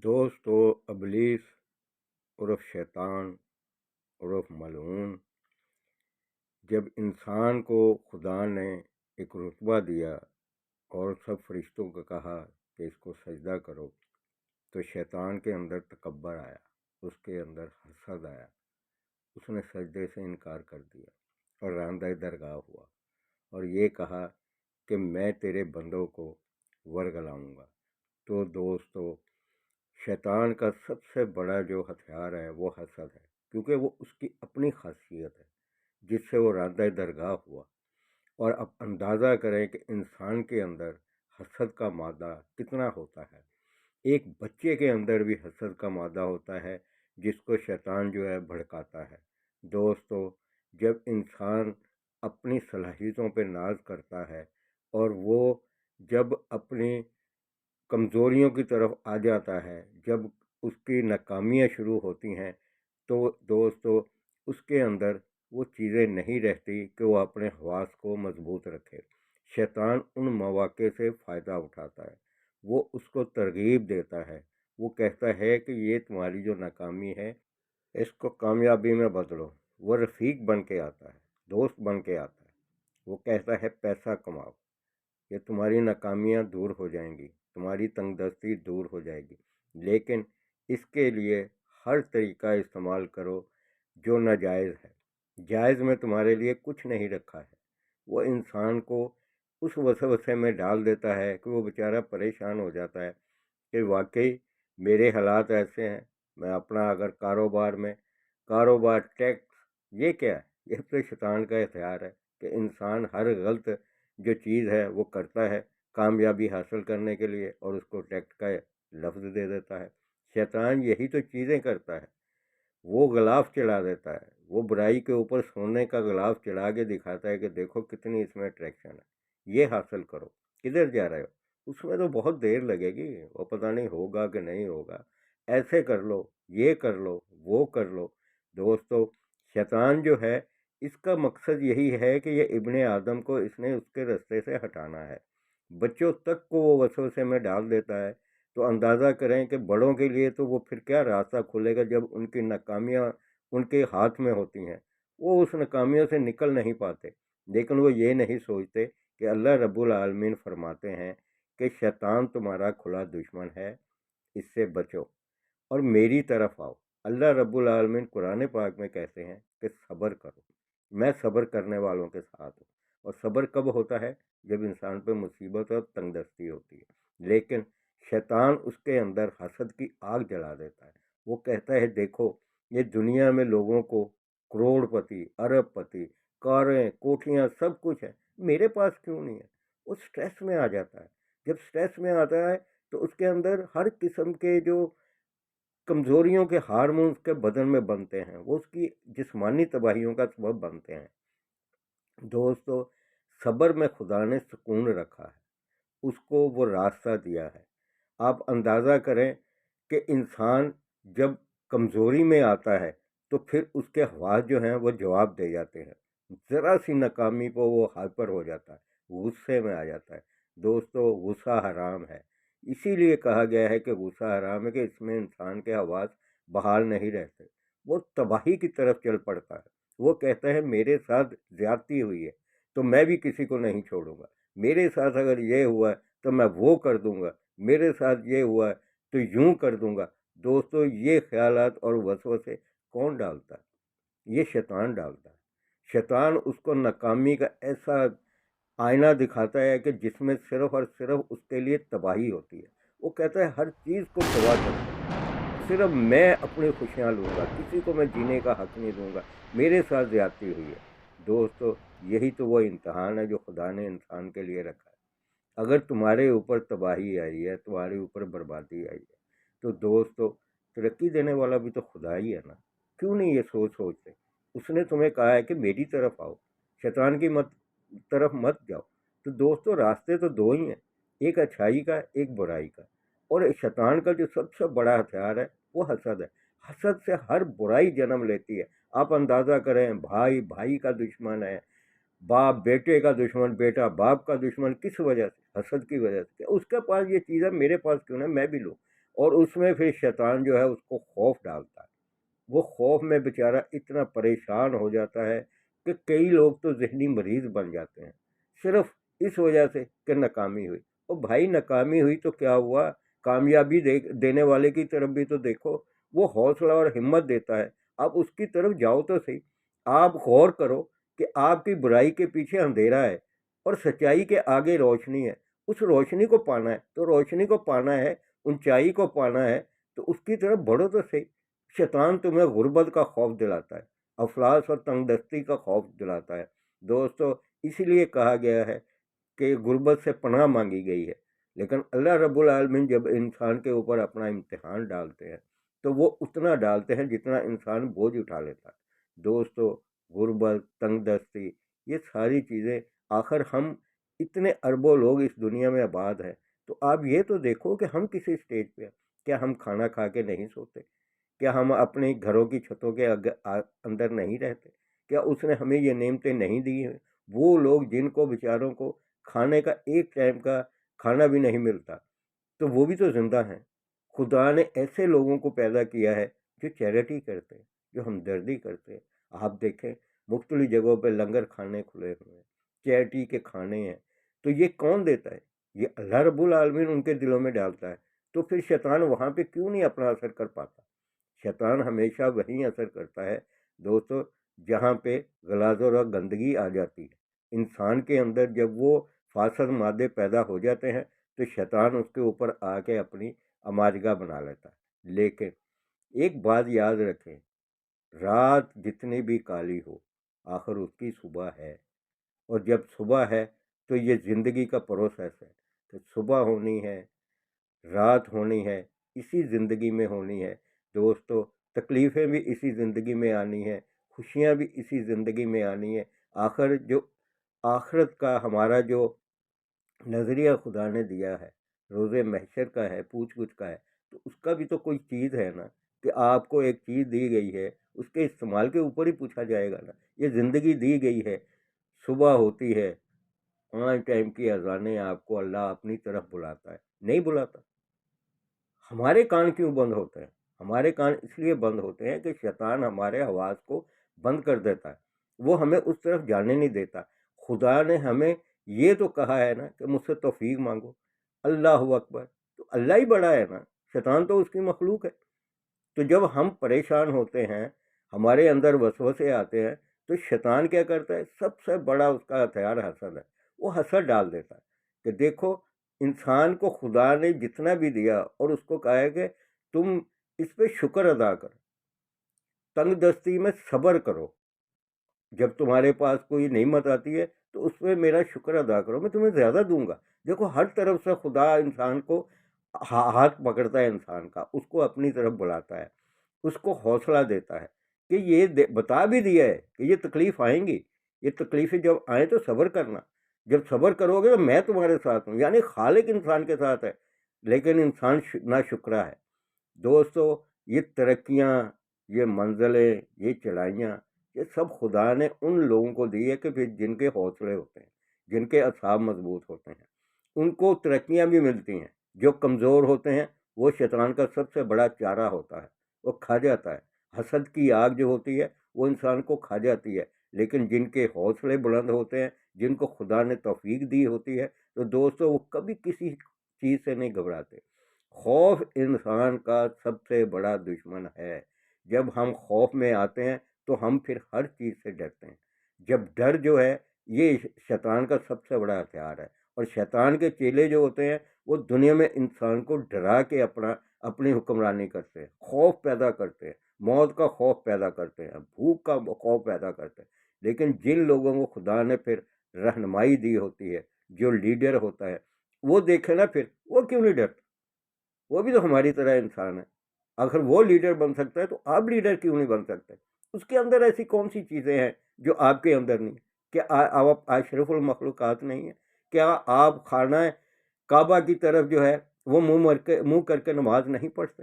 دوست و ابلیس عرف شیطان عرف ملعون، جب انسان کو خدا نے ایک رتبہ دیا اور سب فرشتوں کو کہا کہ اس کو سجدہ کرو، تو شیطان کے اندر تکبر آیا، اس کے اندر حسد آیا، اس نے سجدے سے انکار کر دیا اور راندہ درگاہ ہوا اور یہ کہا کہ میں تیرے بندوں کو ورگلاؤں گا۔ تو دوستو، شیطان کا سب سے بڑا جو ہتھیار ہے وہ حسد ہے، کیونکہ وہ اس کی اپنی خاصیت ہے جس سے وہ راندہ درگاہ ہوا۔ اور اب اندازہ کریں کہ انسان کے اندر حسد کا مادہ کتنا ہوتا ہے۔ ایک بچے کے اندر بھی حسد کا مادہ ہوتا ہے جس کو شیطان جو ہے بھڑکاتا ہے۔ دوستو، جب انسان اپنی صلاحیتوں پہ ناز کرتا ہے اور وہ جب اپنی کمزوریوں کی طرف آ جاتا ہے، جب اس کی ناکامیاں شروع ہوتی ہیں، تو دوستو اس کے اندر وہ چیزیں نہیں رہتی کہ وہ اپنے حواس کو مضبوط رکھے۔ شیطان ان مواقع سے فائدہ اٹھاتا ہے، وہ اس کو ترغیب دیتا ہے، وہ کہتا ہے کہ یہ تمہاری جو ناکامی ہے اس کو کامیابی میں بدلو۔ وہ رفیق بن کے آتا ہے، دوست بن کے آتا ہے، وہ کہتا ہے پیسہ کماؤ، یہ تمہاری ناکامیاں دور ہو جائیں گی، تمہاری تنگ دستی دور ہو جائے گی، لیکن اس کے لیے ہر طریقہ استعمال کرو جو ناجائز ہے۔ جائز میں تمہارے لیے کچھ نہیں رکھا ہے۔ وہ انسان کو اس وسوسے میں ڈال دیتا ہے کہ وہ بیچارہ پریشان ہو جاتا ہے کہ واقعی میرے حالات ایسے ہیں، میں اپنا اگر کاروبار ٹیکس، یہ کیا ہے؟ یہ تو شیطان کا ہتھیار ہے کہ انسان ہر غلط جو چیز ہے وہ کرتا ہے کامیابی حاصل کرنے کے لیے اور اس کو ٹیکس کا لفظ دے دیتا ہے۔ شیطان یہی تو چیزیں کرتا ہے، وہ غلاف چلا دیتا ہے، وہ برائی کے اوپر سونے کا غلاف چلا کے دکھاتا ہے کہ دیکھو کتنی اس میں اٹریکشن ہے، یہ حاصل کرو۔ کدھر جا رہے ہو؟ اس میں تو بہت دیر لگے گی، وہ پتہ نہیں ہوگا کہ نہیں ہوگا، ایسے کر لو، یہ کر لو، وہ کر لو۔ دوستو، شیطان جو ہے اس کا مقصد یہی ہے کہ یہ ابن آدم کو اس نے اس کے رستے سے ہٹانا ہے، بچوں تک کو وہ وسوسے میں ڈال دیتا ہے۔ تو اندازہ کریں کہ بڑوں کے لیے تو وہ پھر کیا راستہ کھلے گا جب ان کی ناکامیاں ان کے ہاتھ میں ہوتی ہیں، وہ اس ناکامیوں سے نکل نہیں پاتے۔ لیکن وہ یہ نہیں سوچتے کہ اللہ رب العالمین فرماتے ہیں کہ شیطان تمہارا کھلا دشمن ہے، اس سے بچو اور میری طرف آؤ۔ اللہ رب العالمین قرآن پاک میں کہتے ہیں کہ صبر کرو، میں صبر کرنے والوں کے ساتھ ہوں۔ اور صبر کب ہوتا ہے؟ جب انسان پہ مصیبت اور تنگ دستی ہوتی ہے۔ لیکن شیطان اس کے اندر حسد کی آگ جلا دیتا ہے، وہ کہتا ہے دیکھو یہ دنیا میں لوگوں کو کروڑ پتی، ارب پتی، کاریں، کوٹھیاں سب کچھ ہے، میرے پاس کیوں نہیں ہے؟ وہ سٹریس میں آ جاتا ہے۔ جب سٹریس میں آتا ہے تو اس کے اندر ہر قسم کے جو کمزوریوں کے ہارمونز کے بدن میں بنتے ہیں، وہ اس کی جسمانی تباہیوں کا سبب بنتے ہیں۔ دوستو، صبر میں خدا نے سکون رکھا ہے، اس کو وہ راستہ دیا ہے۔ آپ اندازہ کریں کہ انسان جب کمزوری میں آتا ہے تو پھر اس کے حواس جو ہیں وہ جواب دے جاتے ہیں، ذرا سی ناکامی پہ وہ ہائپر ہو جاتا ہے، غصے میں آ جاتا ہے۔ دوستو، غصہ حرام ہے، اسی لیے کہا گیا ہے کہ غصہ حرام ہے کہ اس میں انسان کے حواس بحال نہیں رہتے، وہ تباہی کی طرف چل پڑتا ہے۔ وہ کہتا ہے میرے ساتھ زیادتی ہوئی ہے تو میں بھی کسی کو نہیں چھوڑوں گا، میرے ساتھ اگر یہ ہوا ہے تو میں وہ کر دوں گا، میرے ساتھ یہ ہوا ہے تو یوں کر دوں گا۔ دوستو، یہ خیالات اور وسوسے کون ڈالتا ہے؟ یہ شیطان ڈالتا ہے۔ شیطان اس کو ناکامی کا ایسا آئینہ دکھاتا ہے کہ جس میں صرف اور صرف اس کے لیے تباہی ہوتی ہے۔ وہ کہتا ہے ہر چیز کو تباہ کر دو، صرف میں اپنی خوشیاں لوں گا، کسی کو میں جینے کا حق نہیں دوں گا، میرے ساتھ زیادتی ہوئی ہے۔ دوستو، یہی تو وہ امتحان ہے جو خدا نے انسان کے لیے رکھا ہے۔ اگر تمہارے اوپر تباہی آئی ہے، تمہارے اوپر بربادی آئی ہے، تو دوستو ترقی دینے والا بھی تو خدا ہی ہے نا۔ کیوں نہیں یہ سوچتے؟ اس نے تمہیں کہا ہے کہ میری طرف آؤ، شیطان کی طرف مت جاؤ۔ تو دوستو راستے تو دو ہی ہیں، ایک اچھائی کا، ایک برائی کا۔ اور شیطان کا جو سب سے بڑا ہتھیار ہے وہ حسد ہے۔ حسد سے ہر برائی جنم لیتی ہے۔ آپ اندازہ کریں، بھائی بھائی کا دشمن ہے، باپ بیٹے کا دشمن، بیٹا باپ کا دشمن، کس وجہ سے؟ حسد کی وجہ سے۔ اس کے پاس یہ چیز ہے، میرے پاس کیوں نہ میں بھی لوں۔ اور اس میں پھر شیطان جو ہے اس کو خوف ڈالتا ہے. وہ خوف میں بیچارہ اتنا پریشان ہو جاتا ہے کہ کئی لوگ تو ذہنی مریض بن جاتے ہیں صرف اس وجہ سے کہ ناکامی ہوئی. اور بھائی ناکامی ہوئی تو کیا ہوا، کامیابی دینے والے کی طرف بھی تو دیکھو. وہ حوصلہ اور ہمت دیتا ہے، آپ اس کی طرف جاؤ تو صحیح. آپ غور کرو کہ آپ کی برائی کے پیچھے اندھیرا ہے اور سچائی کے آگے روشنی ہے. اس روشنی کو پانا ہے تو روشنی کو پانا ہے، اونچائی کو پانا ہے تو اس کی طرف بڑھو تو صحیح. شیطان تمہیں غربت کا خوف دلاتا ہے، افلاس اور تنگ دستی کا خوف دلاتا ہے. دوستو، اسی لیے کہا گیا ہے کہ غربت سے پناہ مانگی گئی ہے. لیکن اللہ رب العالمین جب انسان کے اوپر اپنا امتحان ڈالتے ہیں تو وہ اتنا ڈالتے ہیں جتنا انسان بوجھ اٹھا لیتا ہے. دوستو، غربت، تنگ دستی، یہ ساری چیزیں، آخر ہم اتنے اربوں لوگ اس دنیا میں آباد ہیں تو آپ یہ تو دیکھو کہ ہم کسی اسٹیج پہ ہیں. کیا ہم کھانا کھا کے نہیں سوتے؟ کیا ہم اپنے گھروں کی چھتوں کے اندر نہیں رہتے؟ کیا اس نے ہمیں یہ نعمتیں نہیں دی ہیں؟ وہ لوگ جن کو بیچاروں کو کھانے کا ایک ٹائم کا کھانا بھی نہیں ملتا تو وہ بھی تو زندہ ہیں. خدا نے ایسے لوگوں کو پیدا کیا ہے جو چیریٹی کرتے ہیں، جو ہمدردی کرتے ہیں. آپ دیکھیں مختلف جگہوں پہ لنگر کھانے کھلے ہوئے ہیں، چیریٹی کے کھانے ہیں. تو یہ کون دیتا ہے؟ یہ اللہ رب العالمین ان کے دلوں میں ڈالتا ہے. تو پھر شیطان وہاں پہ کیوں نہیں اپنا اثر کر پاتا؟ شیطان ہمیشہ وہیں اثر کرتا ہے دوستو جہاں پہ غلاظت اور گندگی آ جاتی ہے. انسان کے اندر جب وہ فاسد مادے پیدا ہو جاتے ہیں تو شیطان اس کے اوپر آ کے اپنی اماجگاہ بنا لیتا ہے. لیکن ایک بات یاد رکھیں، رات جتنی بھی کالی ہو آخر اس کی صبح ہے. اور جب صبح ہے تو یہ زندگی کا پروسیس ہے کہ صبح ہونی ہے، رات ہونی ہے، اسی زندگی میں ہونی ہے. دوستو، تکلیفیں بھی اسی زندگی میں آنی ہے، خوشیاں بھی اسی زندگی میں آنی ہے. آخر جو آخرت کا ہمارا جو نظریہ خدا نے دیا ہے، روز محشر کا ہے، پوچھ گچھ کا ہے، تو اس کا بھی تو کوئی چیز ہے نا کہ آپ کو ایک چیز دی گئی ہے، اس کے استعمال کے اوپر ہی پوچھا جائے گا نا. یہ زندگی دی گئی ہے، صبح ہوتی ہے، 5 ٹائم کی اذانیں، آپ کو اللہ اپنی طرف بلاتا ہے. نہیں بلاتا. ہمارے کان کیوں بند ہوتے ہیں؟ ہمارے کان اس لیے بند ہوتے ہیں کہ شیطان ہمارے حواس کو بند کر دیتا ہے، وہ ہمیں اس طرف جانے نہیں دیتا. خدا نے ہمیں یہ تو کہا ہے نا کہ مجھ سے توفیق مانگو. اللہ اکبر. تو اللہ ہی بڑا ہے نا، شیطان تو اس کی مخلوق ہے. تو جب ہم پریشان ہوتے ہیں، ہمارے اندر وسوسے آتے ہیں، تو شیطان کیا کرتا ہے؟ سب سے بڑا اس کا ہتھیار حسد ہے. وہ حسد ڈال دیتا ہے کہ دیکھو انسان کو خدا نے جتنا بھی دیا اور اس کو کہا ہے کہ تم اس پہ شکر ادا کرو، تنگ دستی میں صبر کرو. جب تمہارے پاس کوئی نعمت آتی ہے تو اس پہ میرا شکر ادا کرو، میں تمہیں زیادہ دوں گا. دیکھو ہر طرف سے خدا انسان کو ہاتھ پکڑتا ہے، انسان کا، اس کو اپنی طرف بلاتا ہے، اس کو حوصلہ دیتا ہے کہ یہ بتا بھی دیا ہے کہ یہ تکلیف آئیں گی، یہ تکلیفیں جب آئیں تو صبر کرنا. جب صبر کرو گے تو میں تمہارے ساتھ ہوں. یعنی خالق انسان کے ساتھ ہے، لیکن انسان نا شکرا ہے. دوستو، یہ ترقیاں، یہ منزلیں، یہ چڑھائیاں، یہ سب خدا نے ان لوگوں کو دی ہے کہ پھر جن کے حوصلے ہوتے ہیں، جن کے اعصاب مضبوط ہوتے ہیں، ان کو ترقیاں بھی ملتی ہیں. جو کمزور ہوتے ہیں وہ شیطان کا سب سے بڑا چارہ ہوتا ہے، وہ کھا جاتا ہے. حسد کی آگ جو ہوتی ہے وہ انسان کو کھا جاتی ہے. لیکن جن کے حوصلے بلند ہوتے ہیں، جن کو خدا نے توفیق دی ہوتی ہے، تو دوستو وہ کبھی کسی چیز سے نہیں گھبراتے. خوف انسان کا سب سے بڑا دشمن ہے. جب ہم خوف میں آتے ہیں تو ہم پھر ہر چیز سے ڈرتے ہیں. جب ڈر جو ہے یہ شیطان کا سب سے بڑا ہتھیار ہے. اور شیطان کے چیلے جو ہوتے ہیں وہ دنیا میں انسان کو ڈرا کے اپنی حکمرانی کرتے ہیں، خوف پیدا کرتے ہیں، موت کا خوف پیدا کرتے ہیں، بھوک کا خوف پیدا کرتے ہیں. لیکن جن لوگوں کو خدا نے پھر رہنمائی دی ہوتی ہے، جو لیڈر ہوتا ہے، وہ دیکھے نا پھر وہ کیوں نہیں ڈرتا؟ وہ بھی تو ہماری طرح انسان ہے. اگر وہ لیڈر بن سکتا ہے تو آپ لیڈر کیوں نہیں بن سکتے؟ اس کے اندر ایسی کون سی چیزیں ہیں جو آپ کے اندر نہیں؟ کیا آپ اشرف المخلوقات نہیں ہیں؟ کیا آپ خانہ کعبہ کی طرف جو ہے وہ منہ کر کے نماز نہیں پڑھتے؟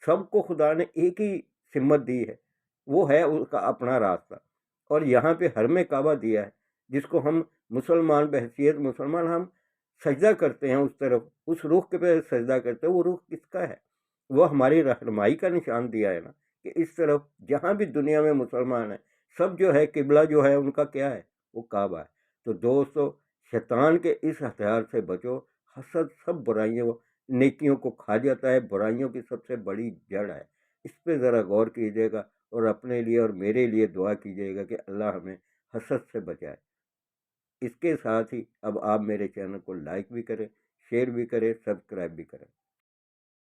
سب کو خدا نے ایک ہی سمت دی ہے، وہ ہے اس کا اپنا راستہ. اور یہاں پہ حرم کعبہ دیا ہے جس کو ہم مسلمان بحیثیت مسلمان ہم سجدہ کرتے ہیں اس طرف، اس رخ کے پہ سجدہ کرتے ہیں، وہ رخ کس کا ہے؟ وہ ہماری رہنمائی کا نشان دیا ہے نا، کہ اس طرف جہاں بھی دنیا میں مسلمان ہیں سب جو ہے قبلہ جو ہے ان کا کیا ہے؟ وہ کعبہ ہے۔ تو دوستو، شیطان کے اس ہتھیار سے بچو۔ حسد سب برائیوں نیکیوں کو کھا جاتا ہے، برائیوں کی سب سے بڑی جڑ ہے۔ اس پہ ذرا غور کیجیے گا اور اپنے لیے اور میرے لیے دعا کیجیے گا کہ اللہ ہمیں حسد سے بچائے۔ اس کے ساتھ ہی اب آپ میرے چینل کو لائک بھی کریں، شیئر بھی کریں، سبسکرائب بھی کریں۔